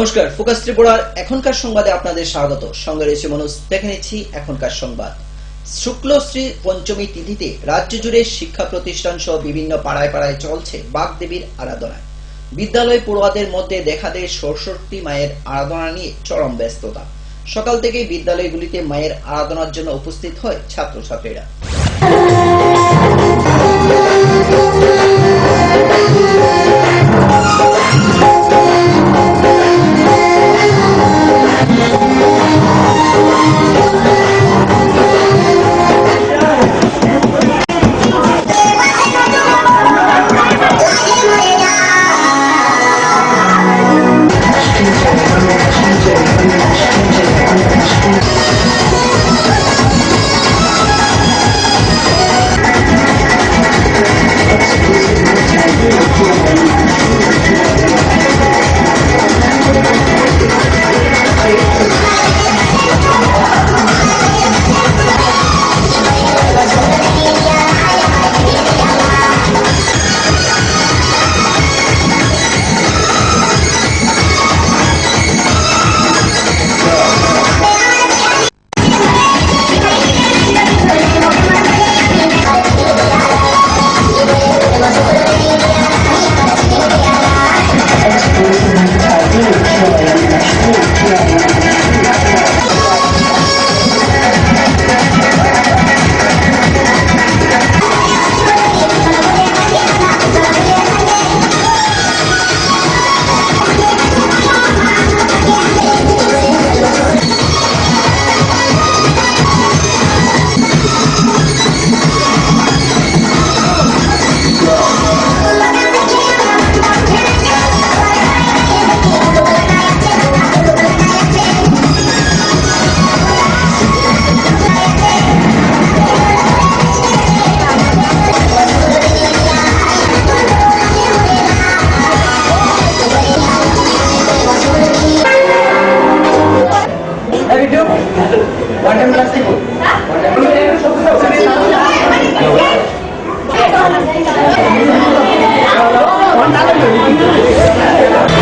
নমস্কার, ফোকাস ত্রিপুরার এখনকার সংবাদে আপনাদের স্বাগত। সঙ্গে রয়েছে মনোজ। দেখে নিচ্ছি এখনকার সংবাদ। শুক্লশ্রী পঞ্চমী তিথিতে রাজ্য জুড়ে শিক্ষা প্রতিষ্ঠান সহ বিভিন্ন পাড়ায় পাড়ায় চলছে বাগদেবীর আরাধনা। বিদ্যালয় পড়ুয়াদের মধ্যে দেখা দেয় সরস্বতী মায়ের আরাধনা নিয়ে চরম ব্যস্ততা। সকাল থেকে বিদ্যালয়গুলিতে মায়ের আরাধনার জন্য উপস্থিত হয় ছাত্রছাত্রীরা।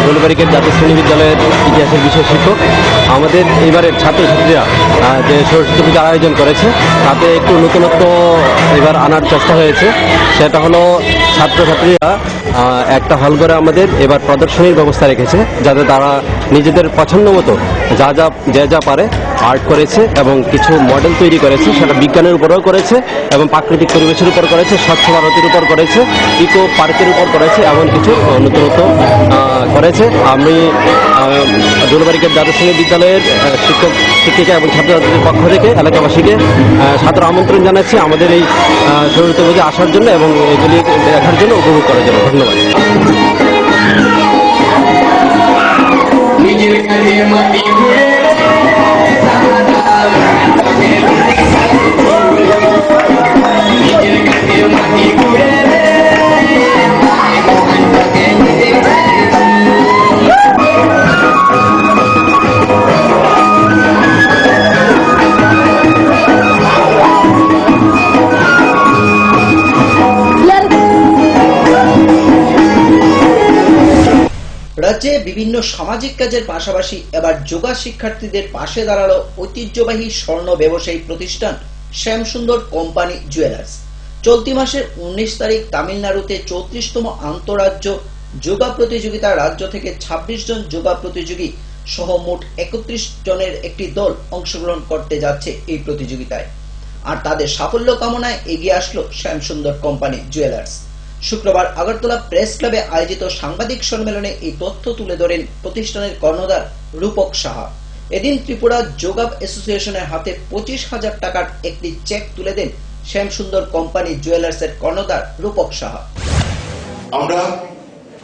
ডোলবাড়িকের জাতীয় শ্রেণী বিদ্যালয়ের ইতিহাসের বিষয় শিক্ষক আমাদের এইবারের ছাত্রছাত্রীরা যে সরস্বতী পূজার আয়োজন করেছে তাতে একটু নতুনত্ব এবার আনার চেষ্টা হয়েছে। সেটা হলো ছাত্রছাত্রীরা একটা হল ঘরে আমাদের এবার প্রদর্শনীর ব্যবস্থা রেখেছে, যাতে তারা নিজেদের পছন্দ মতো যা পারে আর্ট করেছে এবং কিছু মডেল তৈরি করেছে। সেটা বিজ্ঞানের উপরেও করেছে এবং প্রাকৃতিক পরিবেশের উপর করেছে, স্বচ্ছ ভারতের উপর করেছে, ইকো পার্কের উপর করেছে, এমন কিছু নতুনত্ব করেছে। আমি ডোলবাড়িকের দ্বাদশ শ্রেণী বিদ্যালয়ের শিক্ষক শিক্ষিকা এবং ছাত্রছাত্রীদের পক্ষ থেকে এলাকাবাসীকে ছাত্র আমন্ত্রণ জানাচ্ছি আমাদের এই সরস্বতী পূজা আসার জন্য এবং এগুলি দেখার জন্য, উপভোগ করার জন্য। ধন্যবাদ। রাজ্যে বিভিন্ন সামাজিক কাজের পাশাপাশি এবার যোগা শিক্ষার্থীদের পাশে দাঁড়ালো ঐতিহ্যবাহী স্বর্ণ ব্যবসায়ী প্রতিষ্ঠান শ্যামসুন্দর কোম্পানি জুয়েলার্স। চলতি মাসের 19 তারিখ তামিলনাড়ুতে 34তম আন্তঃরাজ্য যোগা প্রতিযোগিতা রাজ্য থেকে 26 জন যোগা প্রতিযোগী সহ মোট 31 জনের একটি দল অংশগ্রহণ করতে যাচ্ছে এই প্রতিযোগিতায়। আর তাদের সাফল্য কামনায় এগিয়ে আসলো শ্যামসুন্দর কোম্পানি জুয়েলার্স। শুক্রবার আগরতলা প্রেস ক্লাবে আয়োজিত সাংবাদিক সম্মেলনে এই তথ্য তুলে ধরেন প্রতিষ্ঠানের কর্ণধার রূপক সাহা। এদিন ত্রিপুরা যোগা অ্যাসোসিয়েশনের হাতে 25,000 টাকার একটি চেক তুলে দেন শ্যামসুন্দর কোম্পানি জুয়েলার্সের কর্ণধার রূপক সাহা। আমরা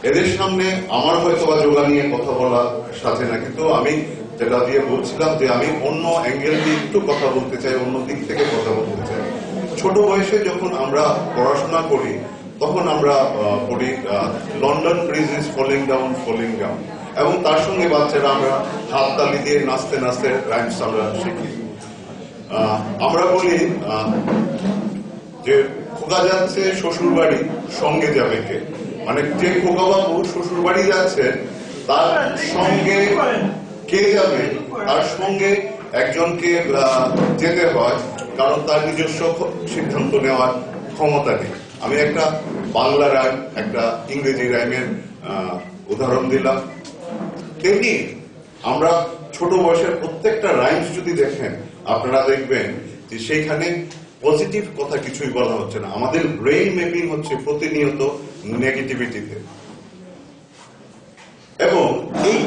এদের সামনে আমার হয়তো বা যোগা নিয়ে কথা বলার সাথে না, কিন্তু আমি যেটা দিয়ে বলছিলাম যে আমি অন্য অ্যাঙ্গেল দিয়ে একটু কথা বলতে চাই, অন্য দিক থেকে কথা বলতে চাই। ছোট বয়সে যখন আমরা পড়াশোনা করি তখন আমরা পড়ি London bridge is falling down এবং তার সঙ্গে বাচ্চারা আমরা হাততালি দিয়ে নাচতে নাচতে রাইমস আমরা শিখি। আমরা বলি যে খোকা যাচ্ছে শ্বশুর বাড়ি সঙ্গে যাবে কে, মানে যে খোকা বাবু শ্বশুর বাড়ি যাচ্ছে তার সঙ্গে কে যাবে, তার সঙ্গে একজনকে যেতে হয়, কারণ তার নিজস্ব সিদ্ধান্ত নেওয়ার ক্ষমতা নেই। আমি একটা বাংলা রাইম, একটা ইংরেজি রাইমের উদাহরণ দিলাম। তেমনি আমরা ছোট বয়সের প্রত্যেকটা রাইমস যদি দেখেন, আপনারা দেখবেন যে সেইখানে পজিটিভ কথা কিছুই বলা হচ্ছে না। আমাদের ব্রেইন ম্যাপিং হচ্ছে প্রতিনিয়ত নেগেটিভিটিতে, এবং এই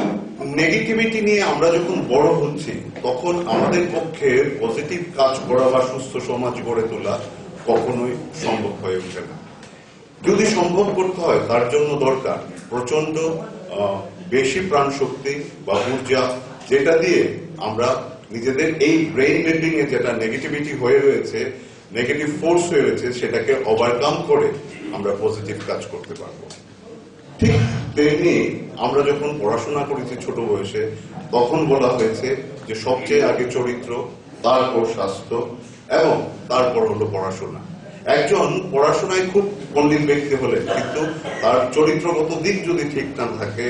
নেগেটিভিটি নিয়ে আমরা যখন বড় হচ্ছি তখন আমাদের পক্ষে পজিটিভ কাজ করা বা সুস্থ সমাজ গড়ে তোলা কখনোই সম্ভব হয়ে ওঠে না। যদি সম্ভব করতে হয় তার জন্য দরকার প্রচন্ড বেশি প্রাণ শক্তি বা ঊর্জা, যেটা দিয়ে আমরা নিজেদের এই ব্রেইন ম্যাপিং এ যেটা নেগেটিভিটি হয়ে রয়েছে, নেগেটিভ ফোর্স হয়ে রয়েছে, সেটাকে ওভারকাম করে আমরা পজিটিভ কাজ করতে পারবো। ঠিক তেমনি আমরা যখন পড়াশোনা করেছি ছোট বয়সে, তখন বলা হয়েছে যে সবচেয়ে আগে চরিত্র, তারপর স্বাস্থ্য, এবং তারপর হলো পড়াশোনা। একজন পড়াশোনায় খুব পণ্ডিত ব্যক্তি হলে কিন্তু তার চরিত্রগত দিক যদি ঠিক না থাকে,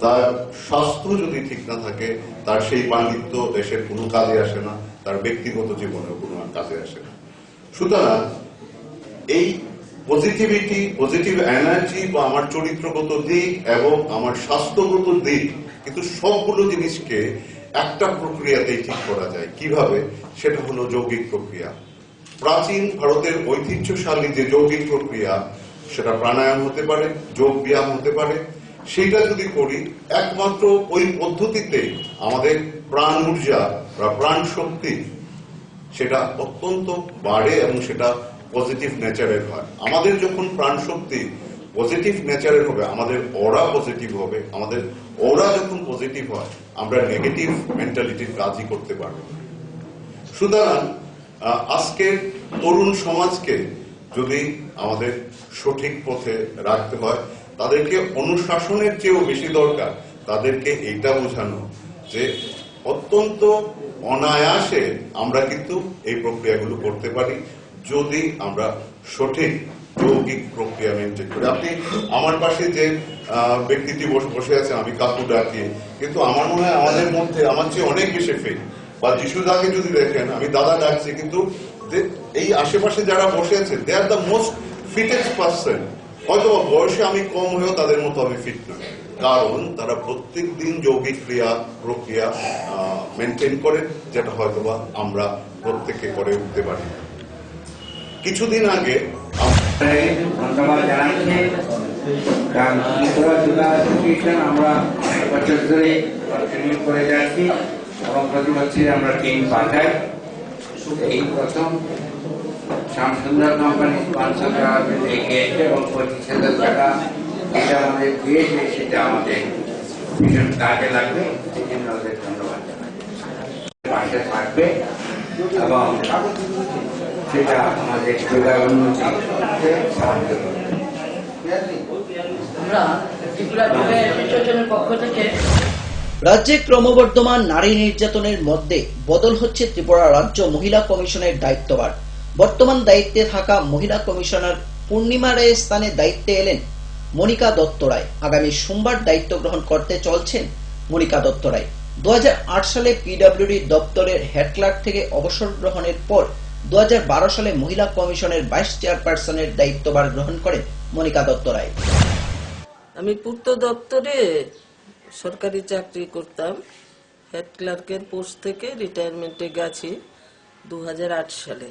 তার স্বাস্থ্য যদি ঠিক না থাকে, তার সেই পাণ্ডিত্য দেশের কোনো কাজে আসে না, তার ব্যক্তিগত জীবনেও কোনো কাজে আসে না। সুতরাং এই পজিটিভিটি, পজিটিভ এনার্জি বা আমার চরিত্রগত দিক এবং আমার স্বাস্থ্যগত দিক, কিন্তু সবগুলো জিনিসকে একটা প্রক্রিয়াতেই ঠিক করা যায়। কিভাবে? সেটা হলো যৌগিক প্রক্রিয়া। প্রাচীন ভারতের ঐতিহ্যশালী যে যৌগিক প্রক্রিয়া, সেটা প্রাণায়াম হতে পারে, যোগ ব্যায়াম হতে পারে। সেটা যদি করি, একমাত্র ওই পদ্ধতিতে আমাদের প্রাণ ঊর্জা বা প্রাণ শক্তি সেটা অত্যন্ত বাড়ে এবং সেটা পজিটিভ নেচারের হয়। আমাদের যখন প্রাণ শক্তি পজিটিভ নেচারের হবে, আমাদের অরা পজিটিভ হবে। আমাদের অরা যখন পজিটিভ হয়, আমরা নেগেটিভ মেন্টালিটির কাজই করতে পারব। সুতরাং আজকের তরুণ সমাজকে যদি আমাদের সঠিক পথে রাখতে হয়, তাদেরকে অনুশাসনের চেয়েও বেশি দরকার তাদেরকে এইটা বোঝানো যে অত্যন্ত অনায়াসে আমরা কিন্তু এই প্রক্রিয়াগুলো করতে পারি যদি আমরা সঠিক যৌগিক প্রক্রিয়া মেনটেন করি। আপনি আমার পাশে যে ব্যক্তিটি বসে আছে, আমি কাকু ডাকি, কিন্তু আমার মনে হয় আমাদের মধ্যে আমার চেয়ে অনেক বেশি ফিট। বা যিশুদাকে যদি দেখেন, আমি দাদা ডাকছি, কিন্তু এই আশেপাশে যারা বসে আছে, they are the most fittest person. হয়তো বয়সে আমি কম হয়েও তাদের মতো আমি ফিট না, কারণ তারা প্রত্যেক দিন যৌগিক ক্রিয়া প্রক্রিয়া মেনটেন করে, যেটা হয়তোবা আমরা প্রত্যেকে করে উঠতে পারি। কিছুদিন আগে ধন্যবাদ জানাচ্ছি। আমরা এক বছর ধরে কন্টিনিউ করে যাচ্ছি এবং প্রতি বছরই আমরা টিম পাঠাই। এই প্রথম শ্যামসুন্দর কোম্পানি স্পন্সর করা গিয়েছে এবং 25,000 টাকা এটা আমাদের দিয়েছে, সেটা আমাদের ভীষণ কাজে লাগবে। সেই জন্য ওদের ধন্যবাদ জানাই। পাশে থাকবে এবং সেটা আমাদের যোগা উন্নতিতে সাহায্য করবে। আমরা ত্রিপুরা অ্যাসোসিয়েশনের পক্ষ থেকে রাজ্যে ক্রমবর্ধমান নারী নির্যাতনের মধ্যে বদল হচ্ছে ত্রিপুরা রাজ্য মহিলা কমিশনের দায়িত্বভার। বর্তমান দায়িত্বে থাকা মহিলা কমিশনার পূর্ণিমা রায়ের স্থানে দায়িত্বে এলেন মনিকা দত্ত রায়। আগামী সোমবার দায়িত্ব গ্রহণ করতে চলছেন মনিকা দত্ত রায়। 2008 সালে পিডব্লিউডি দপ্তরের হেড ক্লার্ক থেকে অবসর গ্রহণের পর 2012 সালে মহিলা কমিশনের ভাইস চেয়ারপারসনের দায়িত্বভার গ্রহণ করেন মনিকা দত্ত রায়। আমি পূর্ত দপ্তরে সরকারি চাকরি করতাম। হেড ক্লার্কের পোস্ট থেকে রিটায়ারমেন্টে গেছি 2008 সালে।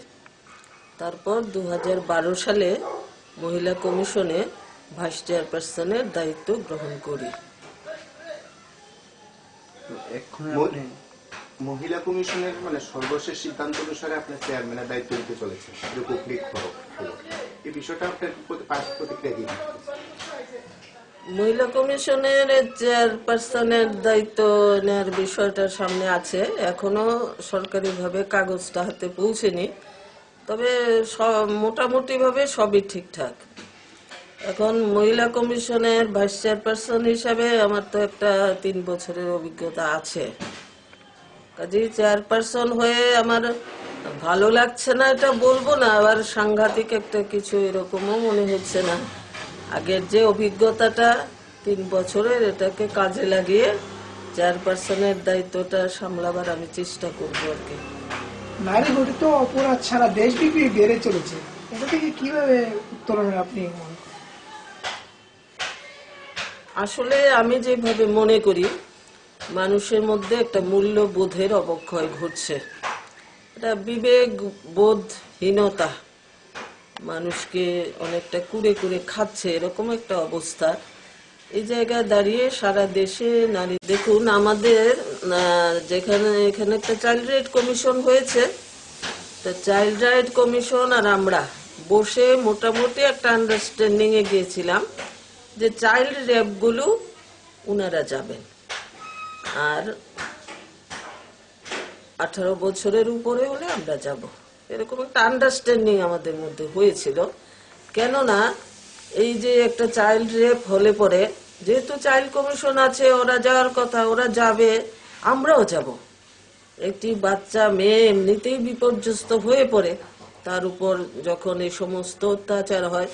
তারপর 2012 সালে মহিলা কমিশনে ভাইস চেয়ারপারসনের দায়িত্ব গ্রহণ করি। মহিলা কমিশনের সর্বশেষ সিদ্ধান্ত অনুসারে আপনার চেয়ারম্যানের দায়িত্ব নিতে চলেছে, এই বিষয়টা আপনার প্রতিক্রিয়া কি? মহিলা কমিশনের চেয়ারপারসনের দায়িত্ব নেওয়ার বিষয়টা সামনে আছে। এখনো সরকারিভাবে কাগজটা হাতে পৌঁছেনি, তবে মোটামুটি ভাবে সবই ঠিকঠাক। এখন মহিলা কমিশনের ভাইস চেয়ারপারসন হিসাবে আমার তো একটা 3 বছরের অভিজ্ঞতা আছে। কাজেই চেয়ারপারসন হয়ে আমার ভালো লাগছে না এটা বলবো না, আবার সাংঘাতিক একটা কিছু এরকমও মনে হচ্ছে না। আগের যে অভিজ্ঞতাটা 3 বছরের এটাকে কাজে লাগিয়ে চেয়ারপারসনের দায়িত্বটা সামলাবার আমি চেষ্টা করবো আর কি। নারী গঠিত অপরাধ সারা দেশব্যাপী বেড়ে চলেছে, এটা থেকে কিভাবে উত্তরণের আপনি মনে করেন? আসলে আমি যেভাবে মনে করি, মানুষের মধ্যে একটা মূল্যবোধের অবক্ষয় ঘটছে। এটা বিবেক বোধহীনতা মানুষকে অনেকটা কুড়ে কুড়ে খাচ্ছে, এরকম একটা অবস্থা। এই জায়গায় দাঁড়িয়ে সারা দেশে নারী, দেখুন আমাদের যেখানে এখানে একটা চাইল্ড রাইট কমিশন হয়েছে, চাইল্ড রাইট কমিশন আর আমরা বসে মোটামুটি একটা আন্ডারস্ট্যান্ডিং এ গিয়েছিলাম যে চাইল্ড রেপ গুলো উনারা যাবেন, আর 18 বছরের উপরে হলে আমরা যাব, এরকম একটা আন্ডারস্ট্যান্ডিং আমাদের মধ্যে হয়েছিল। কেননা এই যে একটা চাইল্ড রেপ হলে পরে, যেহেতু চাইল্ড কমিশন আছে, ওরা যাওয়ার কথা, ওরা যাবে, আমরাও যাব। একটি বাচ্চা মেয়ে এমনিতেই বিপর্যস্ত হয়ে পড়ে, তার উপর যখন এই সমস্ত অত্যাচার হয়,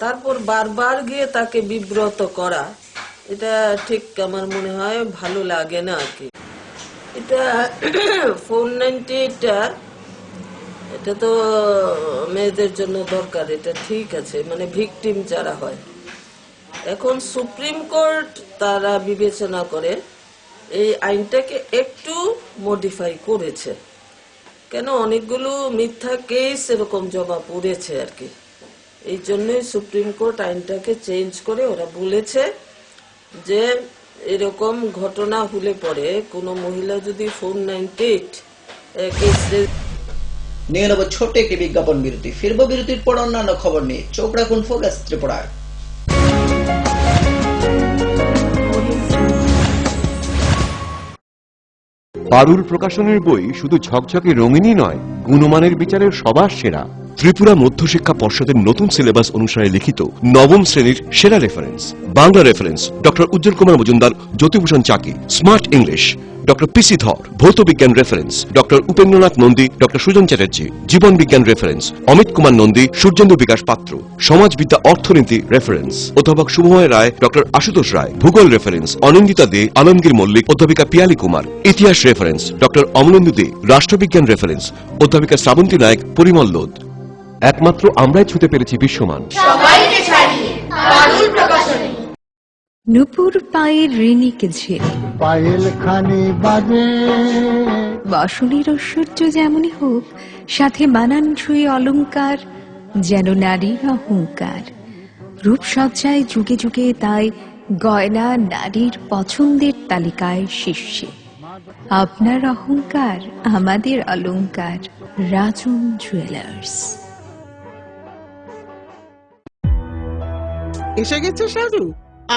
তারপর বারবার গিয়ে তাকে বিব্রত করা, এটা ঠিক আমার মনে হয় ভালো লাগে না আর কি। এটা 498টা, এটা তো মেয়েদের জন্য দরকার, এটা ঠিক আছে, মানে ভিকটিম যারা হয়। এখন সুপ্রিম কোর্ট তারা বিবেচনা করে এই আইনটাকে একটু মডিফাই করেছে, কেন অনেকগুলো মিথ্যা কেস এরকম জমা পড়েছে আর কি। এই জন্যই সুপ্রিম কোর্ট আইনটাকে চেঞ্জ করে ওরা বলেছে যে এরকম ঘটনা হলে পরে কোনো মহিলা যদি 498 কেসে। নিয়ে নেব ছোট্ট একটি বিজ্ঞাপন বিরতি, ফিরবো বিরতির পর অন্যান্য খবর নিয়ে। চোখ রাখুন ফোকাস ত্রিপুরায়। পারুল প্রকাশনের বই শুধু ঝকঝকে রঙিনই নয়, গুণমানের বিচারের সবার সেরা। ত্রিপুরা মধ্যশিক্ষা পর্ষদের নতুন সিলেবাস অনুসারে লিখিত নবম শ্রেণীর সেরা reference. Bangla reference doctor Ujjwal Kumar Majumdar, Jyotibhushan Chaki. Smart English doctor PC Dhar. ভৌত বিজ্ঞান reference doctor Upendranath Nandi, doctor Sujan Chatterjee. জীবন বিজ্ঞান রেফারেন্স অমিত কুমার নন্দী, সূর্যেন্দু বিকাশ পাত্র। সমাজবিদ্যা অর্থনীতি রেফারেন্স অধ্যাপক শুভময় রায়, ডক্টর আশুতোষ রায়। ভূগোল রেফারেন্স অনিন্দিতা দে, আলমগীর মল্লিক, অধ্যাপিকা পিয়ালি কুমার। ইতিহাস রেফারেন্স ডক্টর অমলেন্দু দে। রাষ্ট্রবিজ্ঞান রেফারেন্স অধ্যাপিকা শ্রাবন্তী নায়ক, পরিমল লোদ। একমাত্র আমরাই ছুতে পেরেছি বিশ্বমান। নুপুর পায়ের ঋণিক ঝিল, পায়েল খানি বাজে। বসনের ঐশ্বর্য যেমনই হোক, সাথে মানানসই অলংকার, যেন নারীর অহংকার। রূপসজ্জায় যুগে যুগে তাই গয়না নারীর পছন্দের তালিকায় শীর্ষে। আপনার অহংকার আমাদের অলংকার, রাজন জুয়েলার্স। এসে গেছে সাজু,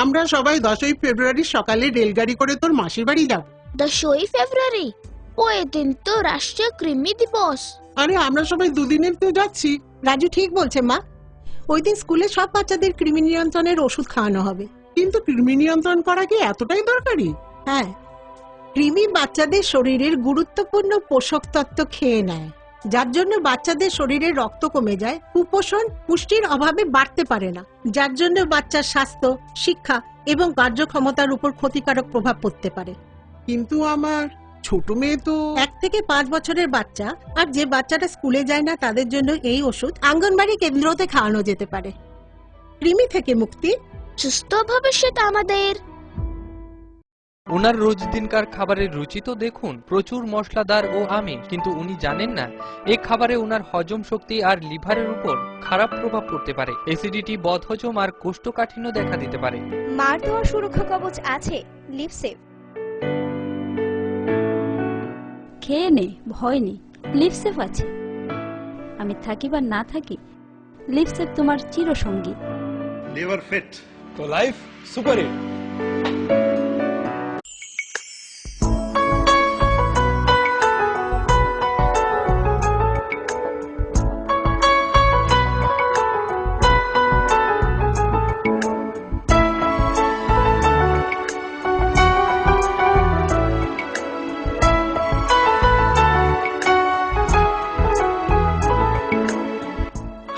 আমরা সবাই 10ই ফেব্রুয়ারি সকালে রেলগাড়ি করে তোর মাসির বাড়ি যাব। 10ই ফেব্রুয়ারি? ওই দিন তো রাষ্ট্রীয় কৃমি দিবস। আরে আমরা সবাই দুদিনের তো যাচ্ছি। রাজু ঠিক বলছে মা, ওই দিন স্কুলে সব বাচ্চাদের কৃমি নিয়ন্ত্রণের ওষুধ খাওয়ানো হবে। কিন্তু কৃমি নিয়ন্ত্রণ করা কি এতটাই দরকারি? হ্যাঁ, কৃমি বাচ্চাদের শরীরের গুরুত্বপূর্ণ পোষক তত্ত্ব খেয়ে নেয়, যার জন্য বাচ্চাদের শরীরে রক্ত কমে যায়, কুপোষণ পুষ্টির অভাবে বাড়তে পারে না, যার জন্য বাচ্চার স্বাস্থ্য, শিক্ষা এবং কার্যক্ষমতার উপর ক্ষতিকারক প্রভাব পড়তে পারে। কিন্তু আমার ছোট মেয়ে তো 1 থেকে 5 বছরের বাচ্চা আর যে বাচ্চাটা স্কুলে যায় না তাদের জন্য এই ওষুধ আঙ্গনবাড়ি কেন্দ্রতে খাওয়ানো যেতে পারে। কৃমি থেকে মুক্তি, সুস্থ ভবিষ্যৎ আমাদের। ওনার রোজ দিনকার খাবারের রুচি তো দেখুন, প্রচুর মশলাদার ও আমিষ। কিন্তু উনি জানেন না এই খাবারে ওনার হজম শক্তি আর লিভারের উপর খারাপ প্রভাব পড়তে পারে। অ্যাসিডিটি, বদহজম আর কোষ্ঠকাঠিন্য দেখা দিতে পারে। মার দেওয়া সুরক্ষা কবচ আছে লিভসেভ। খেয়ে নে, ভয় নেই, লিভসেভ আছে। আমি থাকি বা না থাকি, লিভসেভ তোমার চিরসঙ্গী। লিভার ফিট তো লাইফ সুপার হিট।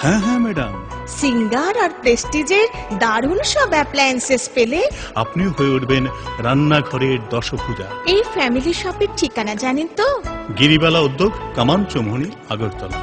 হ্যাঁ হ্যাঁ ম্যাডাম, সিঙ্গার আর প্রেস্টিজের দারুণ সব অ্যাপ্লায়েন্সেস পেলে আপনিও হয়ে উঠবেন রান্নাঘরের দশভুজা। এই ফ্যামিলি শপের ঠিকানা জানেন তো? গিরিবালা উদ্যোগ, কামান চৌমুহনী, আগরতলা।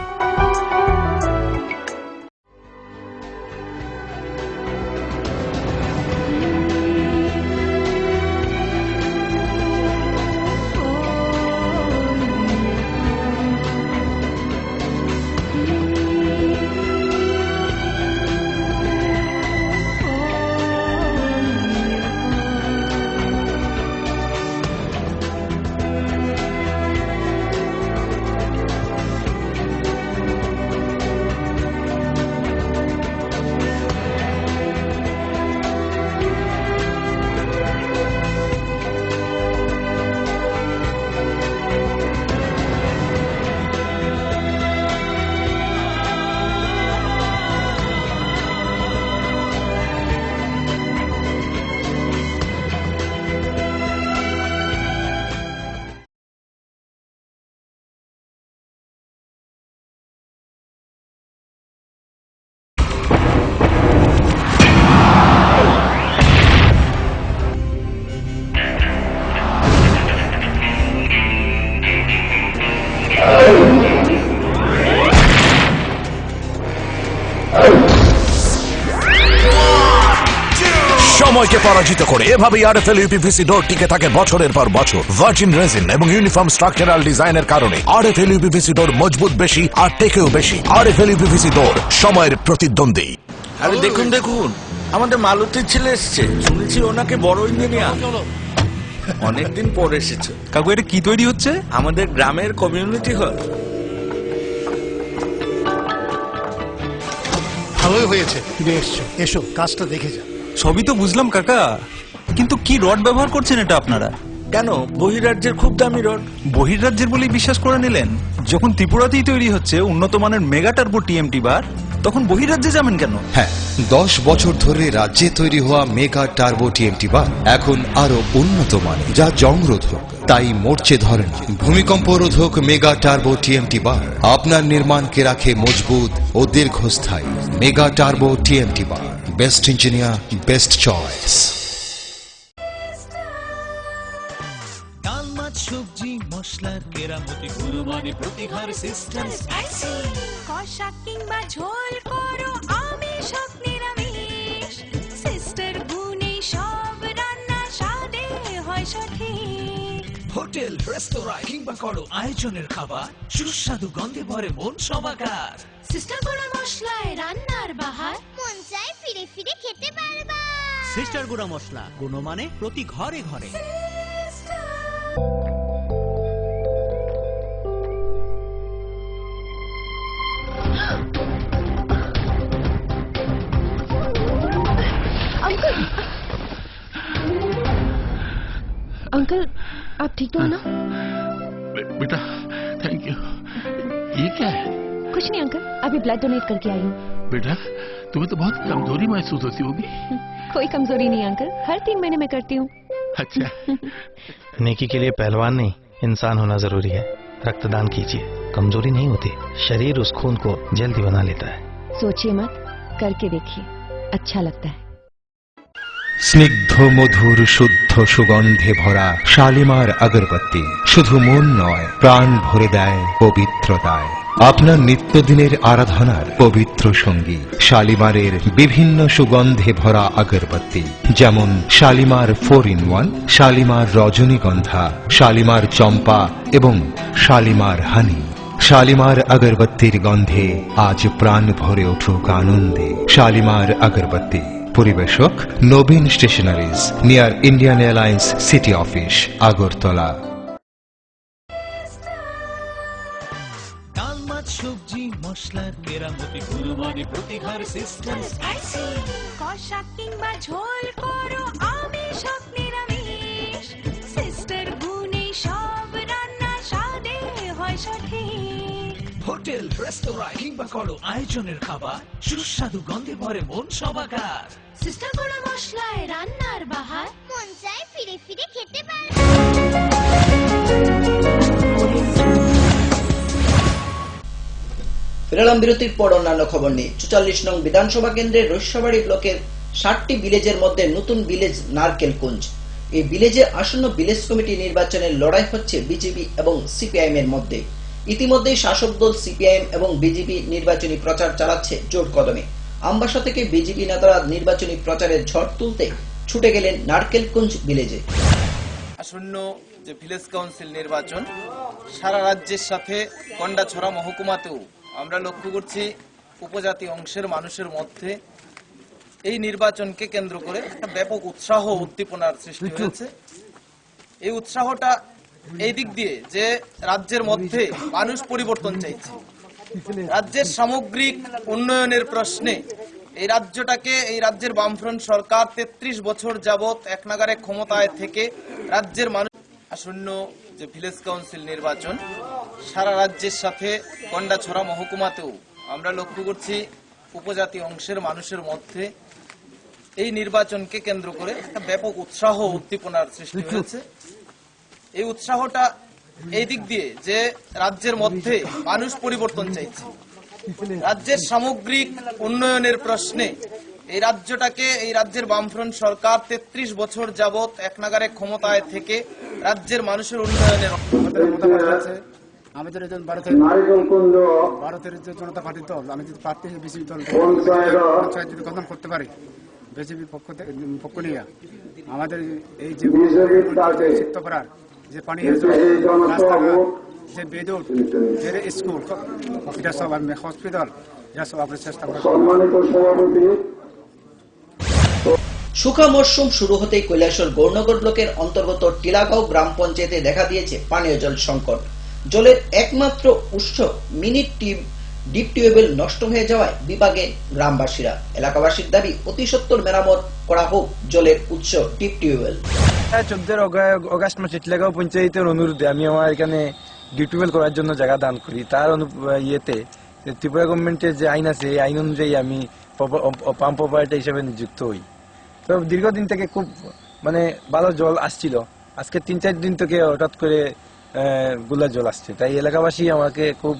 সময়কে পরাজিত করে এভাবেই আরএফএল ইউপিভিসি ডোর টিকে থাকে বছরের পর বছর। ভার্জিন রেজিন এবং ইউনিফর্ম স্ট্রাকচারাল ডিজাইনের কারণে আরএফএল ইউপিভিসি ডোর মজবুত বেশি আর টেকেও বেশি। আরএফএল ইউপিভিসি ডোর, সময়ের প্রতিদ্বন্দ্বী। আরে দেখুন দেখুন, আমাদের মালতীর ছেলে এসছে, শুনেছি ওনাকে বড় ইঞ্জিনিয়ার। অনেকদিন পর এসেছে। কাকু এটা কি তৈরি হচ্ছে? আমাদের গ্রামের কমিউনিটি হল। ভালোই হয়েছে ফিরে এসছো, এসো কাজটা দেখে যা। সবই তো বুঝলাম কাকা, কিন্তু কি রড ব্যবহার করছেন এটা আপনারা? কেন, বহিরাজ্যের খুব দামি রড। বহিরাজ্যের বলেই বিশ্বাস করে নিলেন? যখন ত্রিপুরাতেই তৈরি হচ্ছে উন্নত মানের মেগা টার্বো টিএমটি বার, তখন বহিরাজ্যে যাবেন কেন? হ্যাঁ, 10 বছর ধরে রাজ্যে তৈরি হওয়া মেগা টার্বো টিএমটি বার এখন আরো উন্নত মানের, যা জং রোধক, তাই মরচে ধরে না। ভূমিকম্প রোধক মেগা টার্বো টিএমটি বার আপনার নির্মাণকে রাখে মজবুত ও দীর্ঘস্থায়ী। মেগা টার্বো টিএমটি বার, বেস্ট ইঞ্জিনিয়ার, বেস্ট চয়েস। ডাল মাছ সবজি মশলার কেরামতি গুণমানে প্রতিঘার সিস্টেম। কষা কিংবা ঝোল করো আমিষ হোক নিরামিষ, সিস্টার গুণে সব রান্না স্বাদে হয় সঠিক। হোটেল রেস্তোরাঁ কিংবা করো আয়োজনের খাবার, সুস্বাদু গন্ধে ভরে মন সবাকার। সিস্টার গুঁড়া মশলায় রান্নার বাহার, মন চায় ফিরে ফিরে খেতে পারবা। সিস্টার গুঁড়া মশলা, গুণমানে প্রতি ঘরে ঘরে। अंकल आप ठीक तो हो ना? बेटा थैंक यू। ये क्या है? कुछ नहीं अंकल, अभी ब्लड डोनेट करके आई हूँ। बेटा तुम्हें तो बहुत कमजोरी महसूस होती होगी। कोई कमजोरी नहीं अंकल, हर 3 महीने में करती हूँ। अच्छा। नेकी के लिए पहलवान नहीं, इंसान होना जरूरी है। रक्तदान कीजिए, कमजोरी नहीं होती, शरीर उस खून को जल्दी बना लेता है। सोचिए मत, करके देखिए, अच्छा लगता है। স্নিগ্ধ মধুর শুদ্ধ সুগন্ধে ভরা শালিমার আগরবাতি শুধু মন নয়, প্রাণ ভরে দেয় পবিত্রতায়। আপনার নিত্যদিনের আরাধনার পবিত্র সঙ্গী শালিমারের বিভিন্ন সুগন্ধে ভরা আগরবাতি, যেমন শালিমার 4-in-1, শালিমার রজনীগন্ধা, শালিমার চম্পা এবং শালিমার হানি। শালিমার আগরবাতির গন্ধে আজ প্রাণ ভরে উঠুক আনন্দে। শালিমার আগরবাতি। পরিবেশক Nabin stationeries, near Indian Airlines city office, Agartala. ডাল মাছ সবজি মশলার কেরামতি গুণমানে প্রতিঘার সিস্টেম। কষা কিংবা ঝোল করো আমিষ হোক নিরামিষ, সিস্টার গুণে সব রান্না স্বাদে হয় সঠিক। হোটেল রেস্তোরাঁ কিংবা করো আয়োজনের খাবার, সুস্বাদু গন্ধে ভরে মন সবাকার। সিস্টার গুঁড়া মশলায় রান্নার বাহার, মন চায় ফিরে ফিরে খেতে পারবা। ফেরালাম বিরতির পর অন্যান্য খবর নিয়ে। 44 নং বিধানসভা কেন্দ্রের রৈস্যবাড়ি ব্লকের 60টি ভিলেজের মধ্যে নতুন ভিলেজ নারকেলকুঞ্জ। এই ভিলেজে আসন্ন ভিলেজ কমিটি নির্বাচনের লড়াই হচ্ছে বিজেপি এবং সিপিআইএম এর মধ্যে। ইতিমধ্যেই শাসক দল সিপিআইএম এবং বিজেপি নির্বাচনী প্রচার চালাচ্ছে জোর কদমে। আমবাসা থেকে বিজেপি নেতারা নির্বাচনী প্রচারের ঝড় তুলতে ছুটে গেলেন নারকেলকুঞ্জ ভিলেজে। আসন্ন যে ভিলেজ কাউন্সিল নির্বাচন সারা রাজ্যের সাথে কন্ডাছড়া মহকুমাতেও আমরা লক্ষ্য করছি উপজাতি অংশের মানুষের মধ্যে এই নির্বাচনকে কেন্দ্র করে একটা ব্যাপক উৎসাহ উদ্দীপনার সৃষ্টি হয়েছে। এই উৎসাহটা এই দিক দিয়ে যে রাজ্যের মধ্যে মানুষ পরিবর্তন চাইছে, রাজ্যের সামগ্রিক উন্নয়নের প্রশ্নে এই রাজ্যটাকে, এই রাজ্যের বামফ্রন্ট সরকার 33 বছর যাবত এক নাগারে ক্ষমতায় থেকে রাজ্যের মানুষ আসন্ন যে ভিলেজ কাউন্সিল নির্বাচন সারা রাজ্যের সাথে কন্ডাছড়া মহকুমাতেও আমরা লক্ষ্য করছি উপজাতি অংশের মানুষের মধ্যে এই নির্বাচনকে কেন্দ্র করে একটা ব্যাপক উৎসাহ উদ্দীপনার সৃষ্টি হয়েছে। এই উৎসাহটা এই দিক দিয়ে যে রাজ্যের মধ্যে মানুষ পরিবর্তন চাইছে, রাজ্যের সামগ্রিক উন্নয়নের প্রশ্নে এই রাজ্যটাকে, এই রাজ্যের বামফ্রন্ট সরকার 33 বছর যাবত এক নাগারে ক্ষমতায় থেকে রাজ্যের মানুষের উন্নয়নের আমাদের ভারতের যে জনতা পার্টি দল, আমি যদি প্রার্থী বিজেপি দল যদি গঠন করতে পারি, বিজেপির পক্ষ নিয়ে আমাদের এই যে চিত্ত করার যে পানি, রাস্তাঘাট, যে বিদ্যুৎ, যে স্কুল, এটা সব আমি হসপিটাল, এটা সব আমরা চেষ্টা করি। শুকা মরশুম শুরু হতেই কৈলাসহর গৌরনগর ব্লকের অন্তর্গত টিলাগাঁও গ্রাম পঞ্চায়েতে দেখা দিয়েছে পানীয় জল সংকট। জলের একমাত্র উৎস মিনি ডিপ টিউবওয়েল নষ্ট হয়ে যাওয়ায় বিভাগে গ্রামবাসীরা। এলাকাবাসীর দাবি অতি সত্বর মেরামত করা হোক জলের উৎস ডিপ টিউবওয়েল। 14 অগাস্ট মাসে টিলাগাঁও পঞ্চায়েতের অনুরোধে আমি আমার এখানে ডিপ টিউবওয়েল করার জন্য জায়গা দান করি। তার ইয়েতে ত্রিপুরা গভর্নমেন্টের যে আইন আছে এই আইন অনুযায়ী আমি পাম্প অপারেটর হিসেবে নিযুক্ত হই। তো দীর্ঘদিন থেকে খুব ভালো জল আসছিল। আজকে 3-4 দিন থেকে হঠাৎ করে গুলা জল আসছে, তাই এলাকাবাসী আমাকে খুব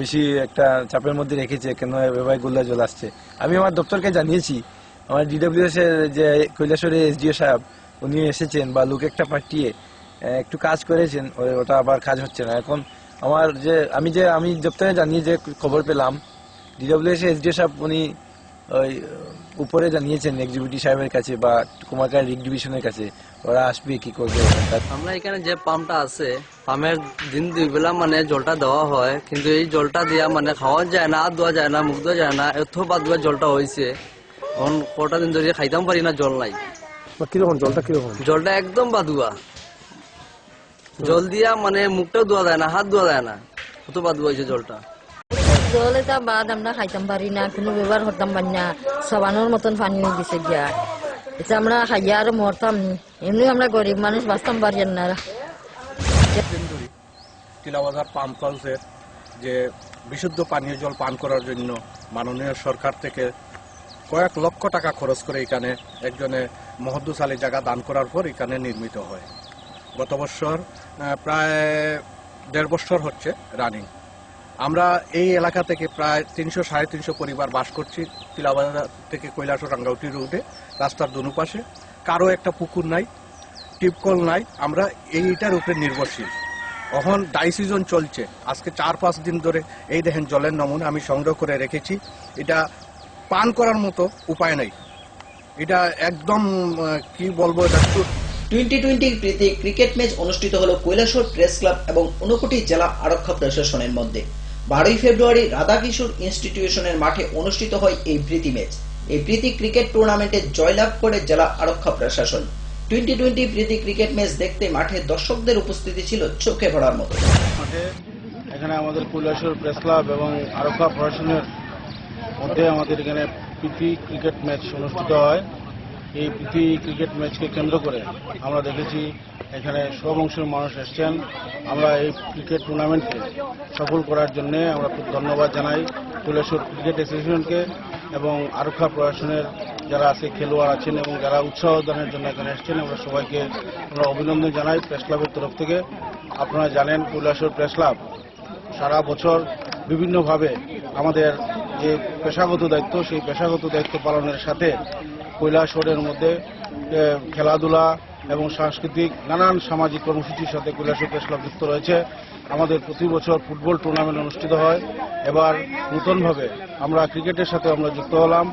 বেশি একটা চাপের মধ্যে রেখেছে, কেন এভাবে গুলা জল আসছে। আমি আমার দপ্তরকে জানিয়েছি, আমার ডিডব্লিউএস এর যে কৈলাসহরের এসডিও সাহেব উনি এসেছেন বা লোক একটা পাঠিয়ে একটু কাজ করেছেন, ওটা আবার কাজ হচ্ছে না। এখন আমি দপ্তরে জানিয়ে যে খবর পেলাম, ডিডব্লিউএস এর এসডিও সাহেব উনি ওই উপরে জানিয়েছেন এক্সিকিউটিভ সাহেবের কাছে বা কুমারকার রিক ডিভিশনের কাছে, ওরা আসবে কি করবে। আমরা এখানে যে পাম্পটা আছে, পাম্পের দিন 2 বেলা জলটা দেওয়া হয়, কিন্তু এই জলটা দিয়া খাওয়া যায় না, হাত ধোয়া যায় না, মুখ ধোয়া যায় না, এত বাদুয়া জলটা হয়েছে। এখন কটা দিন ধরে খাইতাম পারি না, জল নাই। কিরকম জলটা? কিরকম জলটা? একদম বাদুয়া জল দিয়া মুখটাও ধোয়া যায় না, হাত ধোয়া যায় না, কত বাদুয়া হয়েছে জলটা। জল এটা বাদ আমরা খাইতাম পারি না, কোনো ব্যবহার করতাম পারি না, সবানোর মতন পানি হয়ে গেছে গিয়া। এটা আমরা খাইয়া আর মরতাম নি, এমনি আমরা গরিব মানুষ বাঁচতাম পারি না। টিলাবাজার পাম্প হাউসের যে বিশুদ্ধ পানীয় জল পান করার জন্য মাননীয় সরকার থেকে কয়েক লক্ষ টাকা খরচ করে এখানে একজনে মহদ্দুশালী জায়গা দান করার পর এখানে নির্মিত হয়। গত বছর প্রায় 1.5 বছর হচ্ছে রানিং। আমরা এই এলাকা থেকে প্রায় 300-350 পরিবার বাস করছি। টিলাবাজার থেকে কৈলাসহর রাঙ্গাউটি রোডে রাস্তার দুপাশে কারো একটা পুকুর নাই, টিপকল নাই, আমরা এইটার উপরে নির্ভরশীল। এখন ডাই সিজন চলছে, আজকে 4-5 দিন ধরে এই দেখেন জলের নমুনা আমি সংগ্রহ করে রেখেছি। এটা পান করার মতো উপায় নাই, এটা একদম কি বলবো। 2020 প্রীতি ক্রিকেট ম্যাচ অনুষ্ঠিত হলো কৈলাসহর প্রেস ক্লাব এবং ঊনকোটি জেলা আরক্ষা প্রশাসনের মধ্যে। 12 ফেব্রুয়ারি রাধাকিশোর ইনস্টিটিউশনের মাঠে অনুষ্ঠিত হয় এই প্রীতি ম্যাচ। এই প্রীতি ক্রিকেট টুর্নামেন্টে জয়লাভ করে জেলা আরক্ষা প্রশাসন। 2020 প্রীতি ক্রিকেট ম্যাচ দেখতে মাঠে দর্শকদের উপস্থিতি ছিল চোখে পড়ার মতো। এখানে আমাদের কৈলাসহর প্রেস ক্লাব এবং আরক্ষা প্রশাসনের মধ্যে আমাদের এখানে প্রীতি ক্রিকেট ম্যাচ অনুষ্ঠিত হয়। এই প্রীতি ক্রিকেট ম্যাচকে কেন্দ্র করে আমরা দেখেছি এখানে সব অংশের মানুষ এসছেন। আমরা এই ক্রিকেট টুর্নামেন্টকে সফল করার জন্য আমরা খুব ধন্যবাদ জানাই কৈলাসহর ক্রিকেট অ্যাসোসিয়েশনকে এবং আরক্ষা প্রশাসনের যারা আছে খেলোয়াড় আছেন এবং যারা উৎসাহ দানের জন্য এখানে এসছেন, আমরা সবাইকে আমরা অভিনন্দন জানাই প্রেস ক্লাবের তরফ থেকে। আপনারা জানেন কৈলাসহর প্রেস ক্লাব সারা বছর বিভিন্নভাবে আমাদের যে পেশাগত দায়িত্ব সেই পেশাগত দায়িত্ব পালনের সাথে কৈলাসহরের মধ্যে খেলাধুলা এবং সাংস্কৃতিক নানান সামাজিক কর্মসূচির সাথে কৈলাসহর প্রেস ক্লাব যুক্ত রয়েছে। আমাদের প্রতি বছর ফুটবল টুর্নামেন্ট অনুষ্ঠিত হয়। এবার নতুনভাবে আমরা ক্রিকেটের সাথে আমরা যুক্ত হলাম।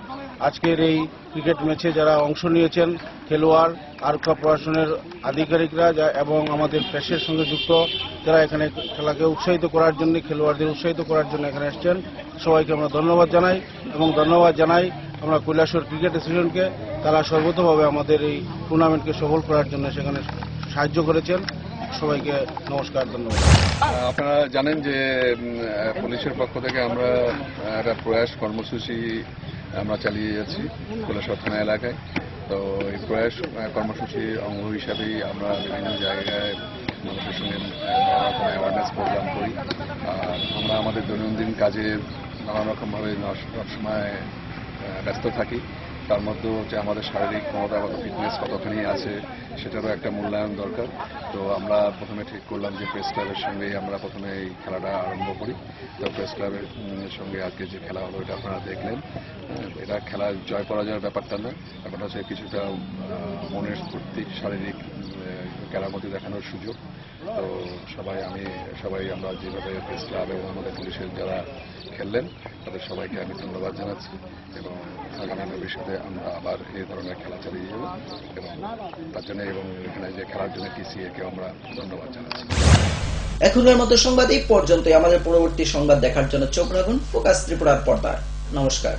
আজকের এই ক্রিকেট ম্যাচে যারা অংশ নিয়েছেন খেলোয়াড় আর প্রশাসনের আধিকারিকরা এবং আমাদের প্রেসের সঙ্গে যুক্ত যারা এখানে খেলাকে উৎসাহিত করার জন্য খেলোয়াড়দের উৎসাহিত করার জন্য এখানে এসেছেন, সবাইকে আমরা ধন্যবাদ জানাই এবং ধন্যবাদ জানাই আমরা কৈলাসহর ক্রিকেট অ্যাসোসিয়েশনকে। তারা সর্বতভাবে আমাদের এই টুর্নামেন্টকে সফল করার জন্য সেখানে সাহায্য করেছেন। সবাইকে নমস্কার, ধন্যবাদ। আপনারা জানেন যে পুলিশের পক্ষ থেকে আমরা একটা প্রয়াস কর্মসূচি আমরা চালিয়ে যাচ্ছি কৈলাসহর থানা এলাকায়। তো এই প্রয়াস কর্মসূচির অঙ্গ হিসাবেই আমরা বিভিন্ন জায়গায় মানুষের সঙ্গে নানা রকম অ্যাওয়ারনেস প্রোগ্রাম করি। আর আমরা আমাদের দৈনন্দিন কাজে নানা রকমভাবে সবসময় ব্যস্ত থাকি। তার মধ্যেও যে আমাদের শারীরিক ক্ষমতাগত ফিটনেস কতখানি আছে সেটারও একটা মূল্যায়ন দরকার। তো আমরা প্রথমে ঠিক করলাম যে প্রেস ক্লাবের সঙ্গেই আমরা প্রথমে এই খেলাটা আরম্ভ করি। তো প্রেস ক্লাবের সঙ্গে আজকে যে খেলা হলো এটা আপনারা দেখলেন। এটা খেলার জয় পরাজয়ের ব্যাপারটা না, ব্যাপারটা হচ্ছে কিছুটা মনের স্ফূর্তি, শারীরিক কেরামতি দেখানোর সুযোগ। তো সবাই আমরা যেভাবে প্রেস ক্লাব এবং আমাদের পুলিশের যারা খেললেন তাদের সবাইকে আমি ধন্যবাদ জানাচ্ছি এবং আগামী ভবিষ্যতে আমরা আবার এই ধরনের খেলা চালিয়ে যাব এবং তার জন্য এবং এখানে যে খেলার জন্য টিসিএ-কে আমরা ধন্যবাদ জানাচ্ছি। এখনকার মতো সংবাদ এই পর্যন্তই। আমাদের পরবর্তী সংবাদ দেখার জন্য চোখ রাখুন ফোকাস ত্রিপুরার পর্দায়। নমস্কার।